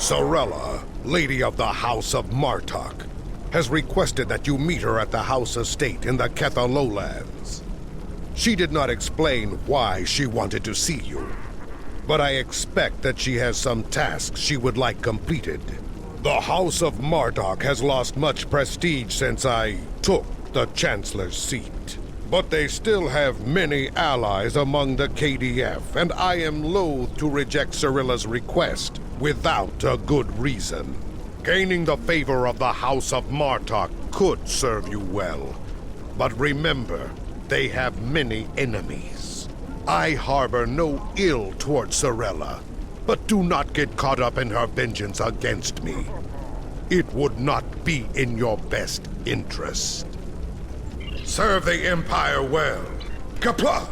Sorella, Lady of the House of Martok, has requested that you meet her at the House Estate in the Ketha Lowlands. She did not explain why she wanted to see you, but I expect that she has some tasks she would like completed. The House of Martok has lost much prestige since I took the Chancellor's seat. But they still have many allies among the KDF, and I am loath to reject Sorella's request without a good reason. Gaining the favor of the House of Martok could serve you well. But remember, they have many enemies. I harbor no ill towards Sorella, but do not get caught up in her vengeance against me. It would not be in your best interest. Serve the Empire well. Kapla!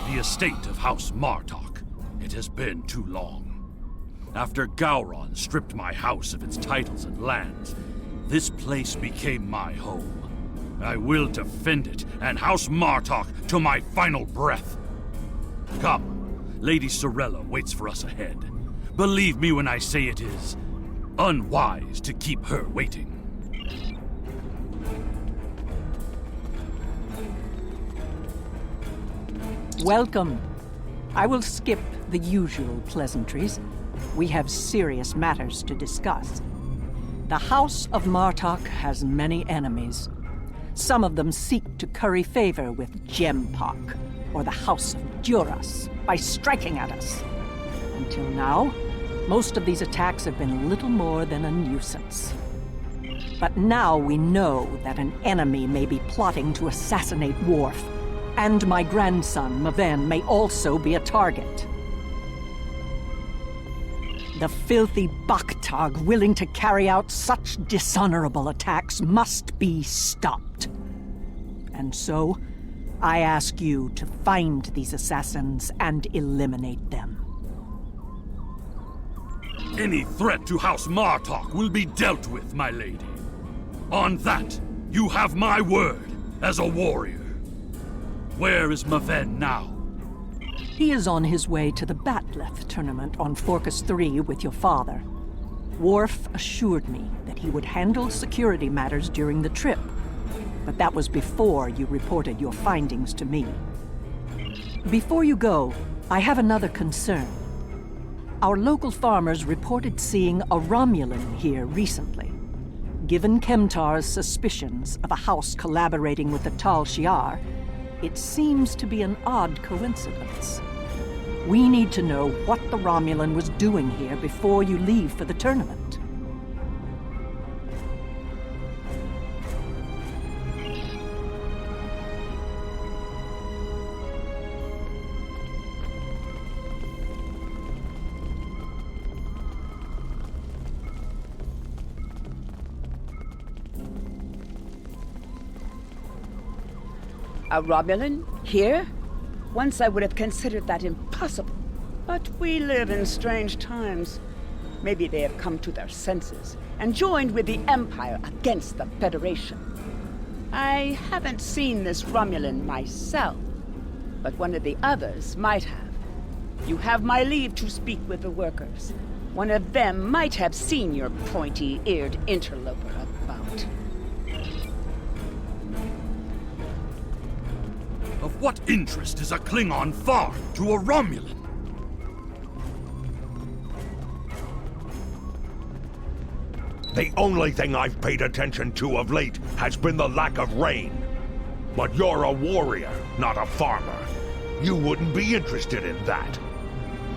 The estate of House Martok. It has been too long. After Gowron stripped my house of its titles and lands, this place became my home. I will defend it and House Martok to my final breath. Come, Lady Sorella waits for us ahead. Believe me when I say it is unwise to keep her waiting. Welcome. I will skip the usual pleasantries. We have serious matters to discuss. The House of Martok has many enemies. Some of them seek to curry favor with Gempok, or the House of Duras, by striking at us. Until now, most of these attacks have been little more than a nuisance. But now we know that an enemy may be plotting to assassinate Worf, and my grandson, Maven, may also be a target. The filthy Baktag willing to carry out such dishonorable attacks must be stopped. And so, I ask you to find these assassins and eliminate them. Any threat to House Martok will be dealt with, my lady. On that, you have my word as a warrior. Where is Maven now? He is on his way to the Batleth tournament on Forcus 3 with your father. Worf assured me that he would handle security matters during the trip, but that was before you reported your findings to me. Before you go, I have another concern. Our local farmers reported seeing a Romulan here recently. Given Kemtar's suspicions of a house collaborating with the Tal Shiar, it seems to be an odd coincidence. We need to know what the Romulan was doing here before you leave for the tournament. A Romulan? Here? Once I would have considered that impossible. But we live in strange times. Maybe they have come to their senses and joined with the Empire against the Federation. I haven't seen this Romulan myself, but one of the others might have. You have my leave to speak with the workers. One of them might have seen your pointy-eared interloper about. Of what interest is a Klingon farm to a Romulan? The only thing I've paid attention to of late has been the lack of rain. But you're a warrior, not a farmer. You wouldn't be interested in that.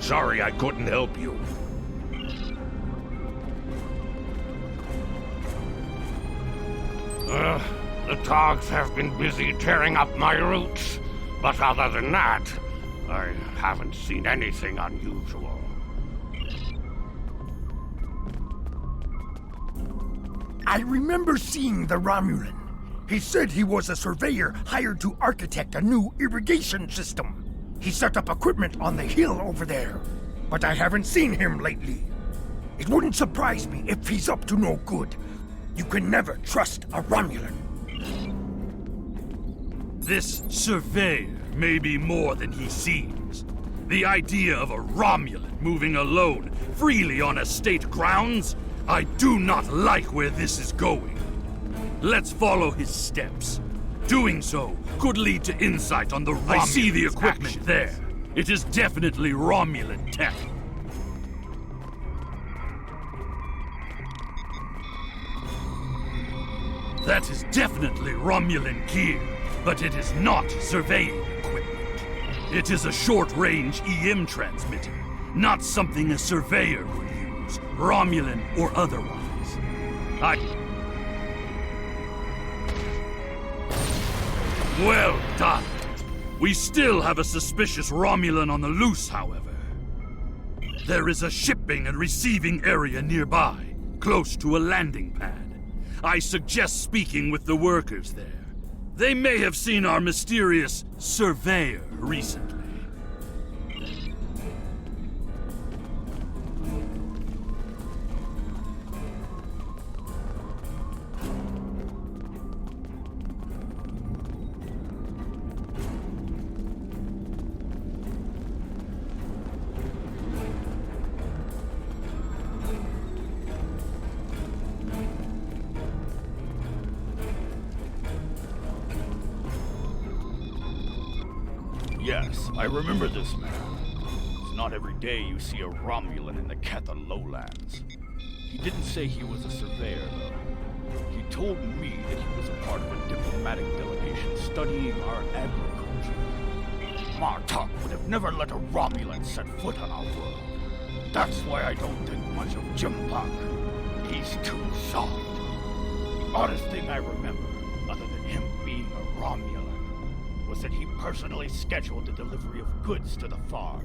Sorry I couldn't help you. The dogs have been busy tearing up my roots, but other than that, I haven't seen anything unusual. I remember seeing the Romulan. He said he was a surveyor hired to architect a new irrigation system. He set up equipment on the hill over there, but I haven't seen him lately. It wouldn't surprise me if he's up to no good. You can never trust a Romulan. This surveyor may be more than he seems. The idea of a Romulan moving alone, freely on estate grounds? I do not like where this is going. Let's follow his steps. Doing so could lead to insight on the Romulan. I see the equipment there. It is definitely Romulan tech. That is definitely Romulan gear, but it is not surveying equipment. It is a short-range EM transmitter, not something a surveyor would use, Romulan or otherwise. Well done. We still have a suspicious Romulan on the loose, however. There is a shipping and receiving area nearby, close to a landing pad. I suggest speaking with the workers there. They may have seen our mysterious surveyor recently. Yes, I remember this man. It's not every day you see a Romulan in the Ketha lowlands. He didn't say he was a surveyor, though. He told me that he was a part of a diplomatic delegation studying our agriculture. Martok would have never let a Romulan set foot on our world. That's why I don't think much of Jimpak. He's too soft. The oddest thing I remember, other than him being a Romulan, was that he personally scheduled the delivery of goods to the farm.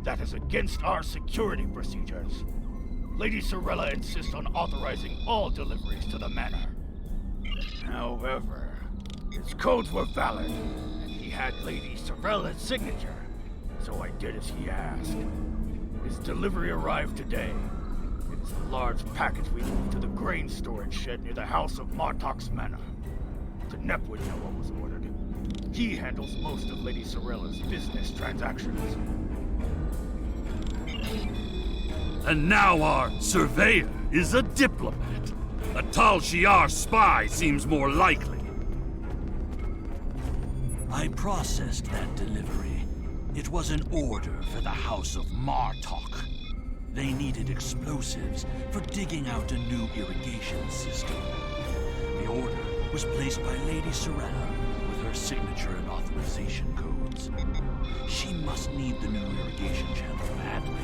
That is against our security procedures. Lady Sorella insists on authorizing all deliveries to the manor. However, his codes were valid, and he had Lady Sorella's signature, so I did as he asked. His delivery arrived today. It is a large package we moved to the grain storage shed near the house of Martok's manor. Knep would know what was ordered. He handles most of Lady Sorella's business transactions. And now our surveyor is a diplomat. A Tal Shiar spy seems more likely. I processed that delivery. It was an order for the House of Martok. They needed explosives for digging out a new irrigation system. The order was placed by Lady Sorella with her signature and authorization codes. She must need the new irrigation channel badly.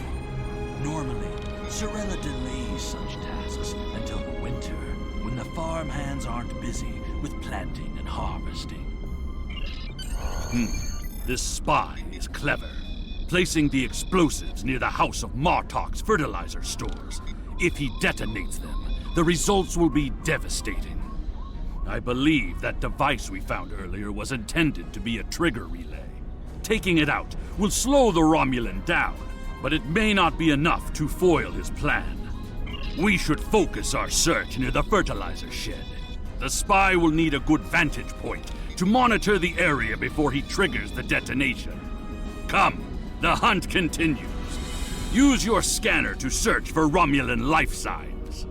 Normally, Sorella delays such tasks until the winter, when the farm hands aren't busy with planting and harvesting. This spy is clever, placing the explosives near the House of Martok's fertilizer stores. If he detonates them, the results will be devastating. I believe that device we found earlier was intended to be a trigger relay. Taking it out will slow the Romulan down, but it may not be enough to foil his plan. We should focus our search near the fertilizer shed. The spy will need a good vantage point to monitor the area before he triggers the detonation. Come, the hunt continues. Use your scanner to search for Romulan life signs.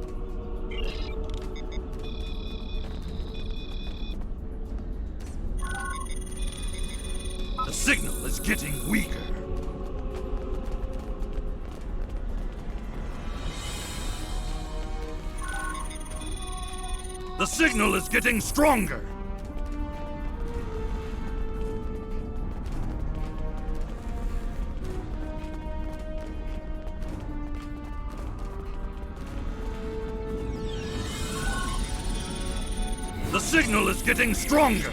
The signal is getting weaker. The signal is getting stronger! The signal is getting stronger!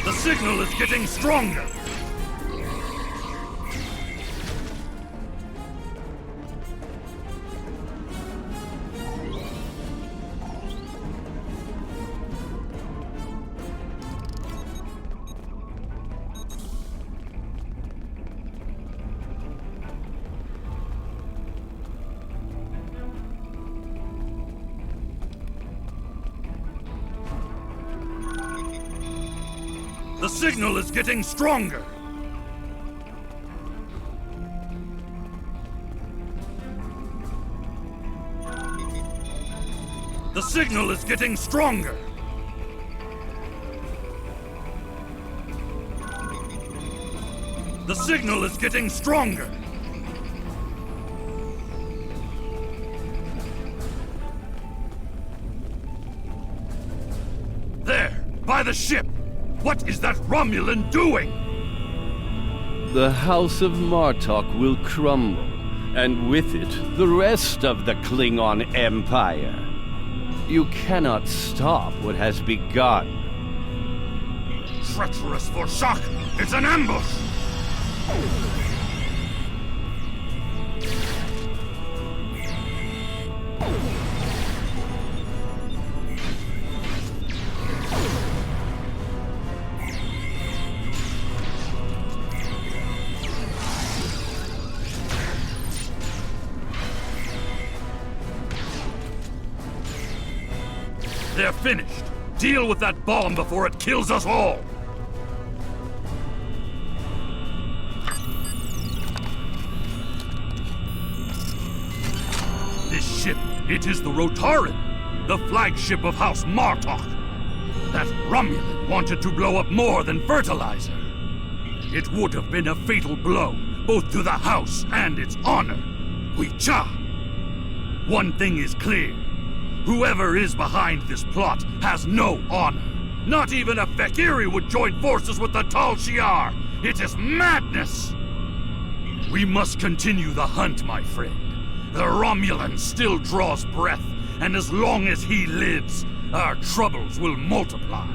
The signal is getting stronger! The signal is getting stronger! The signal is getting stronger! The signal is getting stronger! There, by the ship! What is that Romulan doing? The House of Martok will crumble, and with it, the rest of the Klingon Empire. You cannot stop what has begun. Treacherous for shock! It's an ambush! They're finished. Deal with that bomb before it kills us all! This ship, it is the Rotaran, the flagship of House Martok. That Romulan wanted to blow up more than fertilizer. It would have been a fatal blow, both to the House and its honor. Huicha! One thing is clear. Whoever is behind this plot has no honor. Not even a Fekiri would join forces with the Tal Shiar. It is madness! We must continue the hunt, my friend. The Romulan still draws breath, and as long as he lives, our troubles will multiply.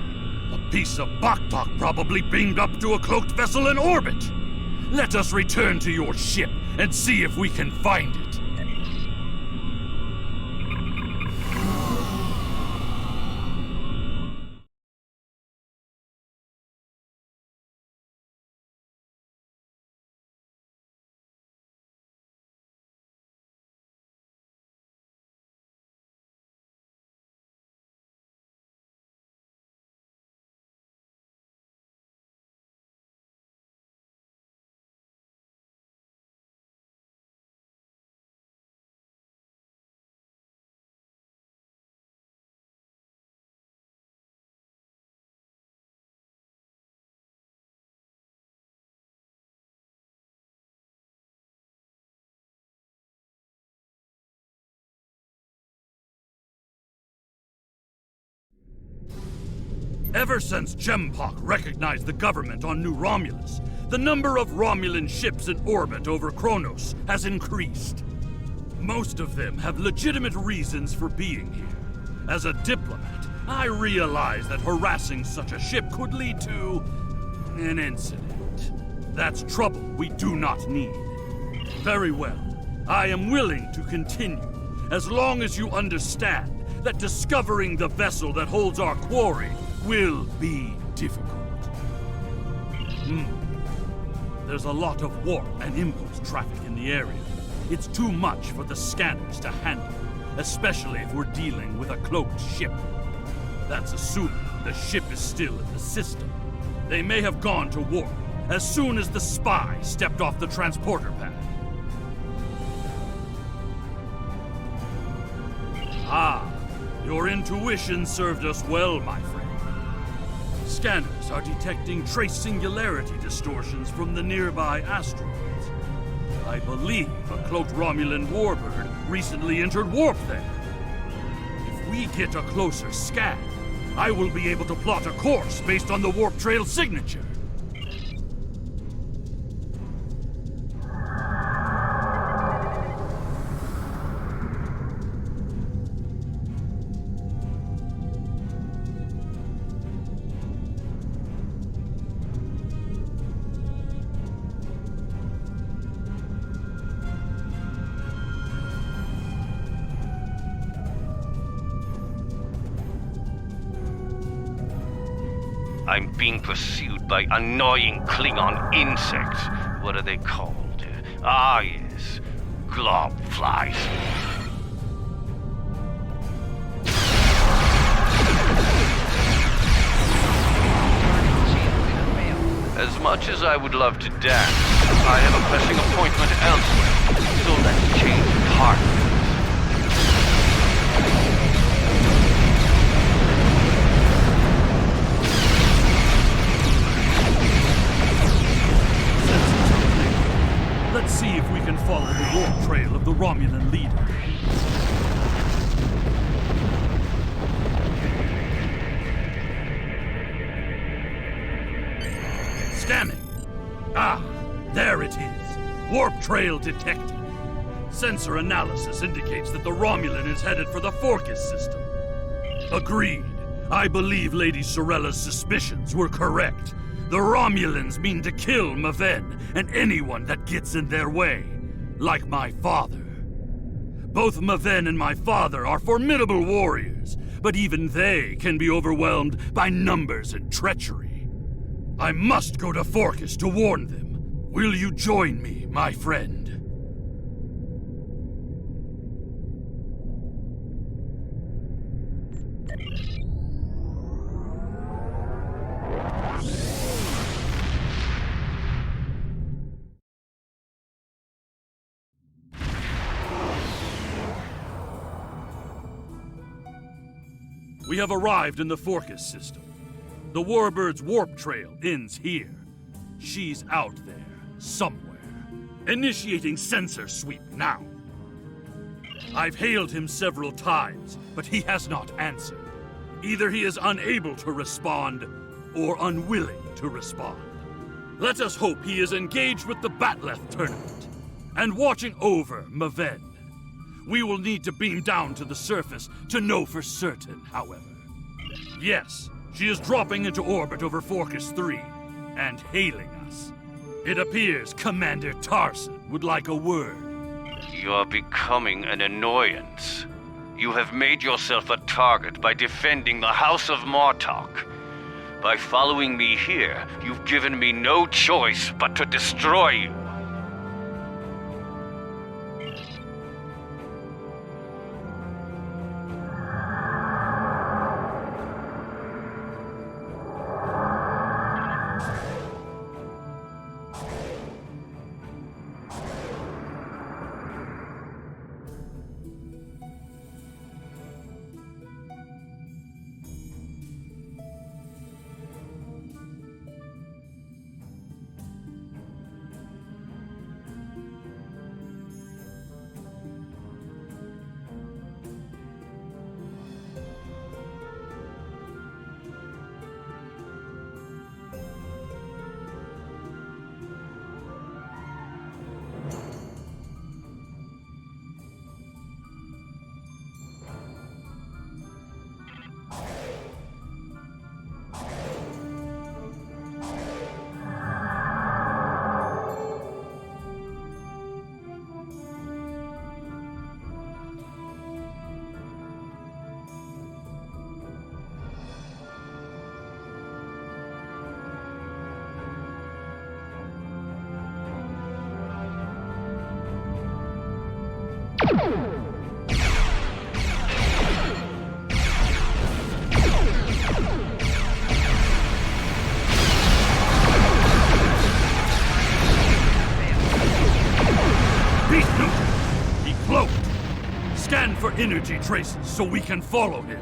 A piece of Baktok probably beamed up to a cloaked vessel in orbit. Let us return to your ship and see if we can find it. Ever since Gempok recognized the government on New Romulus, the number of Romulan ships in orbit over Kronos has increased. Most of them have legitimate reasons for being here. As a diplomat, I realize that harassing such a ship could lead to an incident. That's trouble we do not need. Very well. I am willing to continue, as long as you understand that discovering the vessel that holds our quarry will be difficult. There's a lot of warp and impulse traffic in the area. It's too much for the scanners to handle, especially if we're dealing with a cloaked ship. That's assuming the ship is still in the system. They may have gone to warp, as soon as the spy stepped off the transporter pad. Ah, your intuition served us well, my friend. Scanners are detecting trace singularity distortions from the nearby asteroids. I believe a cloaked Romulan warbird recently entered warp there. If we get a closer scan, I will be able to plot a course based on the warp trail signature. I'm being pursued by annoying Klingon insects. What are they called? Yes, glob flies. As much as I would love to dance, I have a pressing appointment elsewhere, so let's change partners. Let's see if we can follow the warp trail of the Romulan leader. Scanning. Ah, there it is. Warp trail detected. Sensor analysis indicates that the Romulan is headed for the Forcus system. Agreed. I believe Lady Sorella's suspicions were correct. The Romulans mean to kill Maven and anyone that gets in their way, like my father. Both Maven and my father are formidable warriors, but even they can be overwhelmed by numbers and treachery. I must go to Forcus to warn them. Will you join me, my friend? We have arrived in the Forcus system. The Warbird's warp trail ends here. She's out there, somewhere. Initiating sensor sweep now. I've hailed him several times, but he has not answered. Either he is unable to respond, or unwilling to respond. Let us hope he is engaged with the Batleth tournament, and watching over Maven. We will need to beam down to the surface to know for certain, however. Yes, she is dropping into orbit over Forcus 3, and hailing us. It appears Commander Tarson would like a word. You're becoming an annoyance. You have made yourself a target by defending the House of Martok. By following me here, you've given me no choice but to destroy you. Scan for energy traces so we can follow him.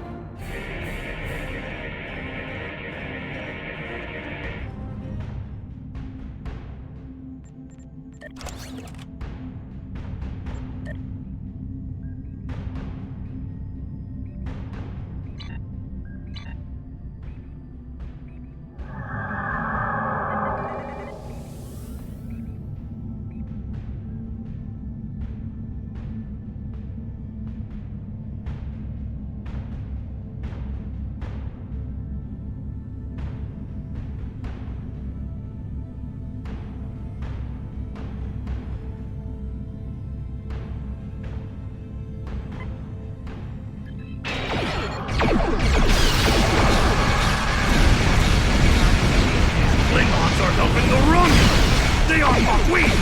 Klingons are helping the Romulans! They are Maquis!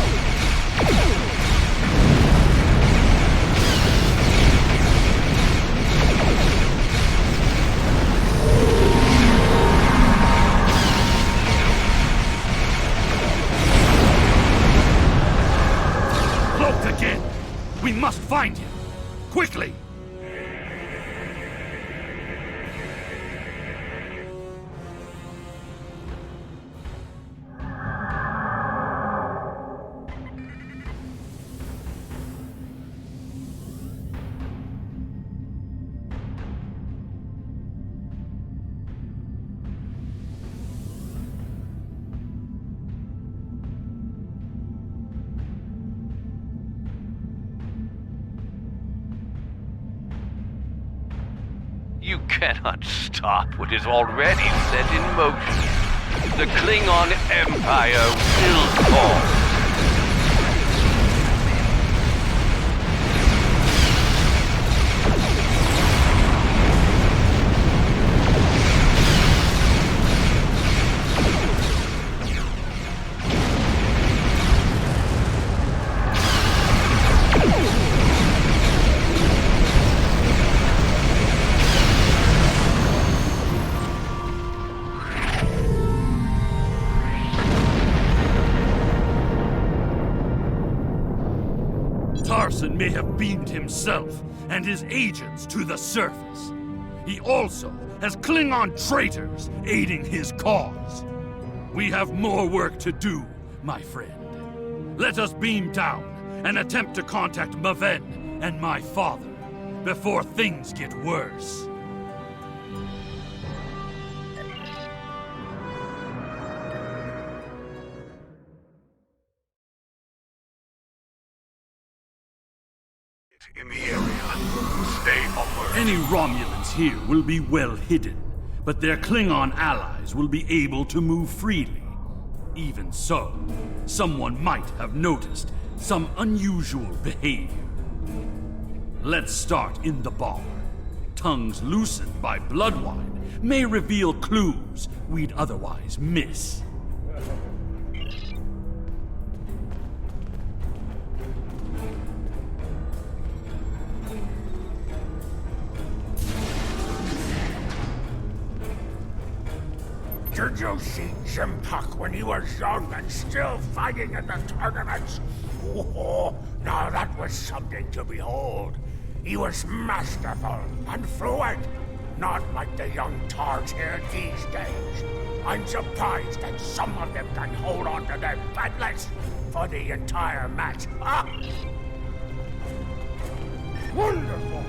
Cloaked again! We must find him! Quickly! You cannot stop what is already set in motion. The Klingon Empire will fall. Tarson may have beamed himself and his agents to the surface. He also has Klingon traitors aiding his cause. We have more work to do, my friend. Let us beam down and attempt to contact Maven and my father before things get worse. In the area. Stay alert. Any Romulans here will be well hidden, but their Klingon allies will be able to move freely. Even so, someone might have noticed some unusual behavior. Let's start in the bar. Tongues loosened by blood wine may reveal clues we'd otherwise miss. Did you see Jim Puck when he was young and still fighting in the tournaments? Oh, now that was something to behold. He was masterful and fluent, not like the young tards here these days. I'm surprised that some of them can hold on to their batlets for the entire match. Ah! Wonderful!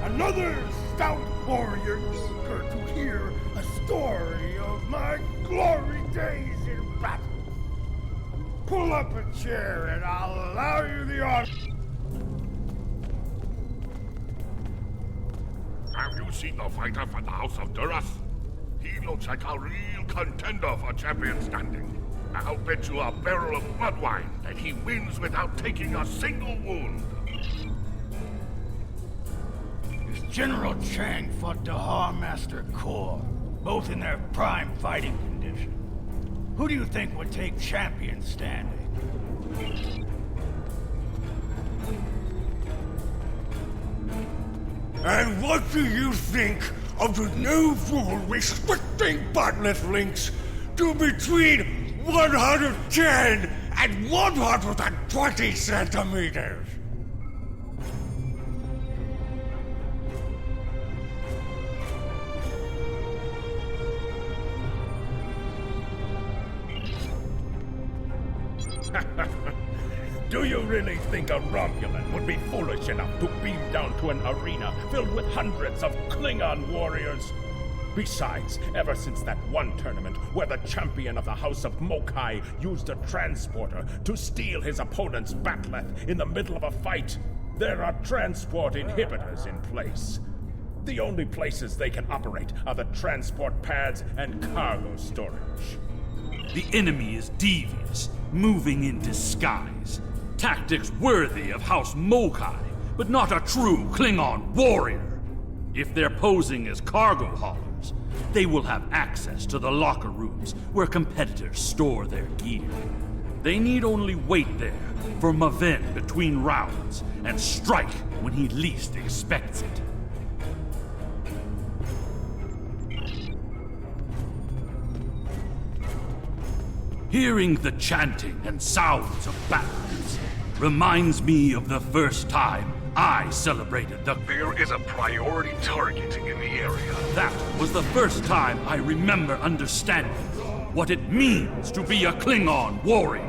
Another stout warrior eager to hear a story of my glory days in battle. Pull up a chair and I'll allow you the honor. Have you seen the fighter from the House of Duras? He looks like a real contender for champion standing. I'll bet you a barrel of blood wine that he wins without taking a single wound. General Chang fought Dahar Master Kor, both in their prime fighting condition. Who do you think would take champion standing? And what do you think of the new rule restricting botnet links to between 110 and 120 centimeters? Do you really think a Romulan would be foolish enough to beam down to an arena filled with hundreds of Klingon warriors? Besides, ever since that one tournament where the champion of the House of Mokai used a transporter to steal his opponent's bat'leth in the middle of a fight, there are transport inhibitors in place. The only places they can operate are the transport pads and cargo storage. The enemy is devious, moving in disguise. Tactics worthy of House Mokai, but not a true Klingon warrior. If they're posing as cargo haulers, they will have access to the locker rooms where competitors store their gear. They need only wait there for Maven between rounds and strike when he least expects it. Hearing the chanting and sounds of battles reminds me of the first time I celebrated the... There is a priority target in the area. That was the first time I remember understanding what it means to be a Klingon warrior.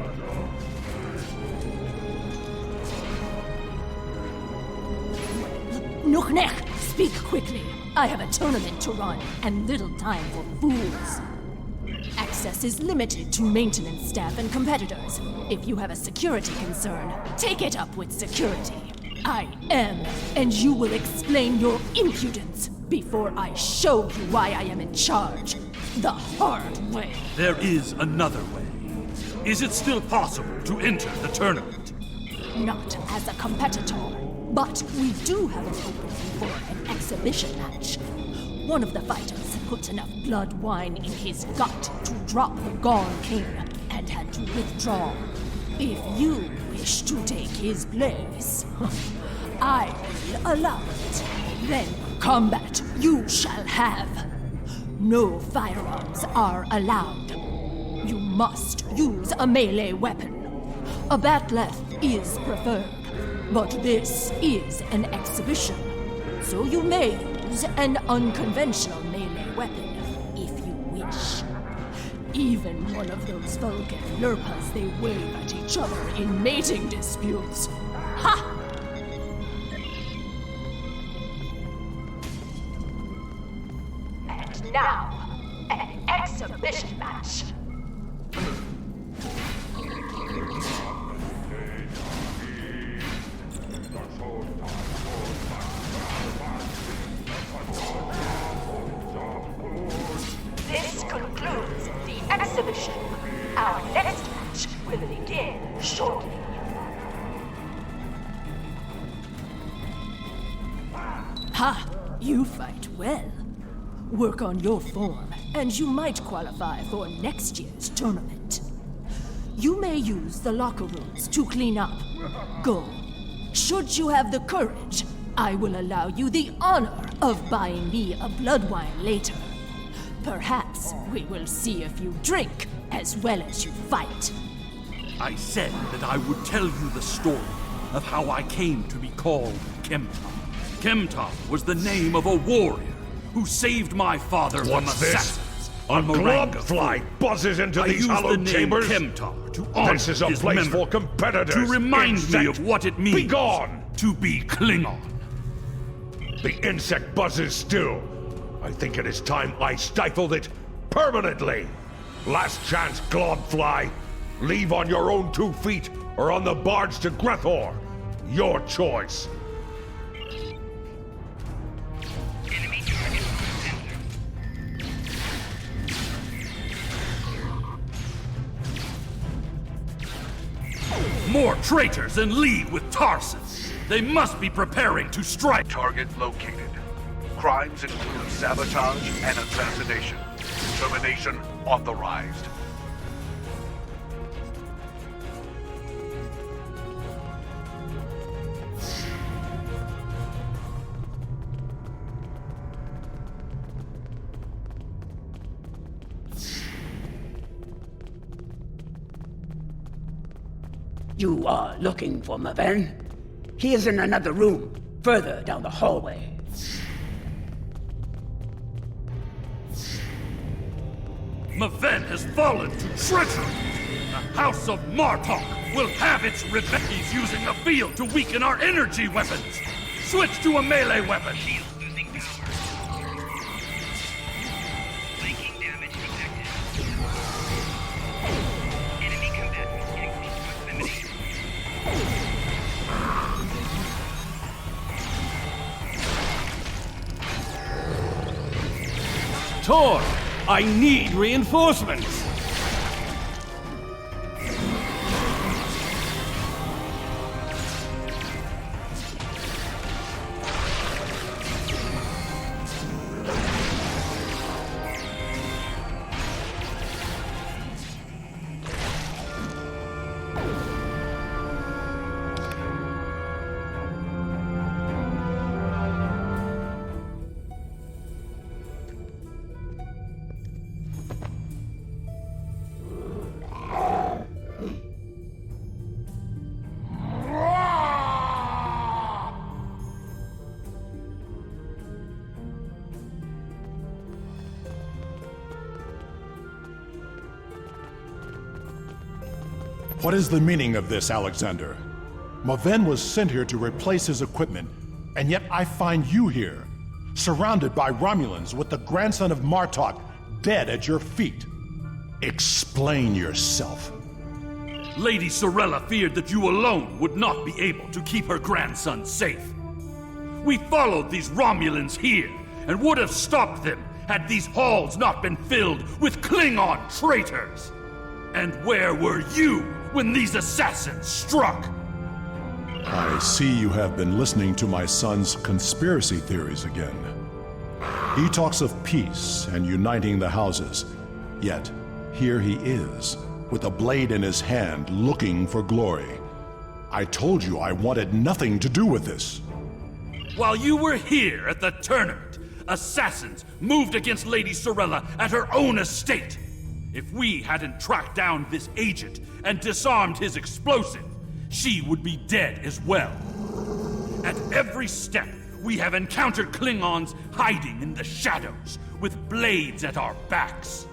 Nuchnech, speak quickly. I have a tournament to run and little time for fools. Access is limited to maintenance staff and competitors. If you have a security concern, take it up with security. I am, and you will explain your impudence before I show you why I am in charge. The hard way. There is another way. Is it still possible to enter the tournament? Not as a competitor, but we do have an opening for an exhibition match. One of the fighters put enough blood wine in his gut to drop the Gone King and had to withdraw. If you wish to take his place, I will allow it. Then combat you shall have. No firearms are allowed. You must use a melee weapon. A bat'leth is preferred, but this is an exhibition, so you may use an unconventional melee weapon if you wish. Even one of those Vulcan lurpas they wave at each other in mating disputes. Ha! And now, an exhibition match. This concludes the exhibition. Our next match will begin shortly. Ha! You fight well. Work on your form, and you might qualify for next year's tournament. You may use the locker rooms to clean up. Go. Should you have the courage, I will allow you the honor of buying me a blood wine later. Perhaps we will see if you drink as well as you fight. I said that I would tell you the story of how I came to be called Kemta. Kemta was the name of a warrior who saved my father from assassins. A globfly buzzes into these hollow chambers. Kemta to honor This is a his place memory, for competitors. to remind me insect. of what it means Be gone! to be Klingon. The insect buzzes still. I think it is time I stifled it permanently. Last chance, globfly. Leave on your own 2 feet or on the barge to Grethor. Your choice. More traitors in league with Tarsus. They must be preparing to strike. Target located. Crimes include sabotage and assassination. Termination authorized. You are looking for Maven? He is in another room, further down the hallway. Maven has fallen to treachery. The House of Martok will have its revenge. He's using the field to weaken our energy weapons. Switch to a melee weapon. Tor, I need reinforcements! What is the meaning of this, Alexander? Maven was sent here to replace his equipment, and yet I find you here, surrounded by Romulans with the grandson of Martok dead at your feet. Explain yourself. Lady Sorella feared that you alone would not be able to keep her grandson safe. We followed these Romulans here, and would have stopped them had these halls not been filled with Klingon traitors. And where were you when these assassins struck? I see you have been listening to my son's conspiracy theories again. He talks of peace and uniting the houses, yet here he is, with a blade in his hand, looking for glory. I told you I wanted nothing to do with this. While you were here at the tournament, assassins moved against Lady Sorella at her own estate. If we hadn't tracked down this agent and disarmed his explosive, she would be dead as well. At every step, we have encountered Klingons hiding in the shadows, with blades at our backs.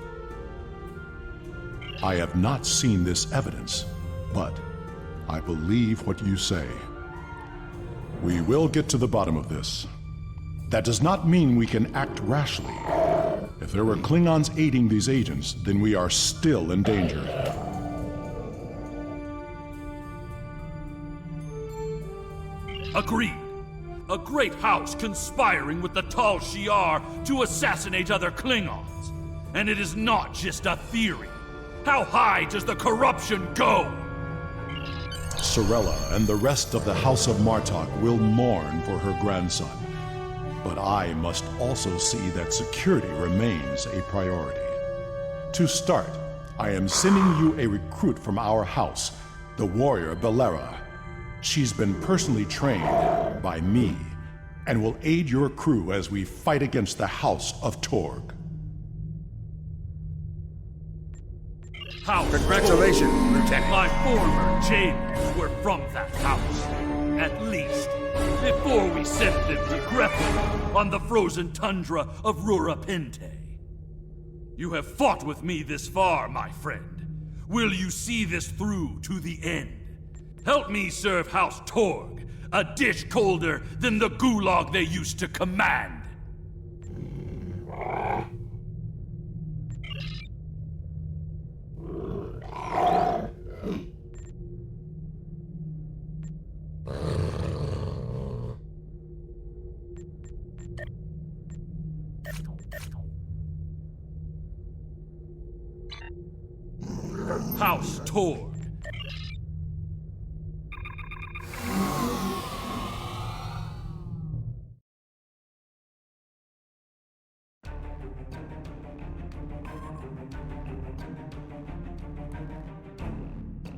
I have not seen this evidence, but I believe what you say. We will get to the bottom of this. That does not mean we can act rashly. If there were Klingons aiding these agents, then we are still in danger. Agreed. A great house conspiring with the Tal Shiar to assassinate other Klingons. And it is not just a theory. How high does the corruption go? Sorella and the rest of the House of Martok will mourn for her grandson. But I must also see that security remains a priority. To start, I am sending you a recruit from our house, the warrior Belera. She's been personally trained by me and will aid your crew as we fight against the House of Torg. Congratulations, Lieutenant. My former jailers were from that house. At least, before we sent them to Greppo on the frozen tundra of Rurapente. You have fought with me this far, my friend. Will you see this through to the end? Help me serve House Torg, a dish colder than the gulag they used to command. House Torg,